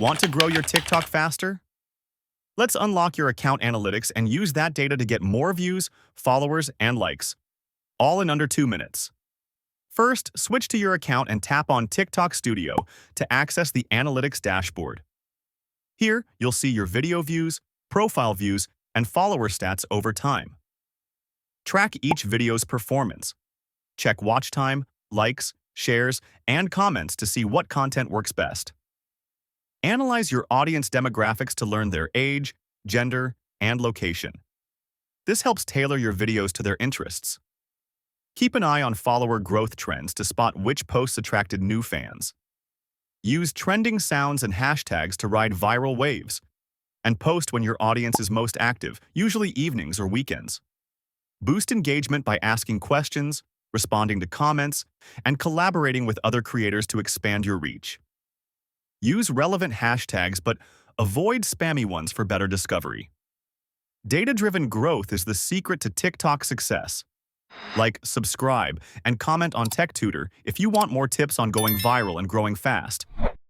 Want to grow your TikTok faster? Let's unlock your account analytics and use that data to get more views, followers, and likes, all in under 2 minutes. First, switch to your account and tap on TikTok Studio to access the analytics dashboard. Here, you'll see your video views, profile views, and follower stats over time. Track each video's performance. Check watch time, likes, shares, and comments to see what content works best. Analyze your audience demographics to learn their age, gender, and location. This helps tailor your videos to their interests. Keep an eye on follower growth trends to spot which posts attracted new fans. Use trending sounds and hashtags to ride viral waves. And post when your audience is most active, usually evenings or weekends. Boost engagement by asking questions, responding to comments, and collaborating with other creators to expand your reach. Use relevant hashtags, but avoid spammy ones for better discovery. Data-driven growth is the secret to TikTok success. Like, subscribe, and comment on Tech Tutor if you want more tips on going viral and growing fast.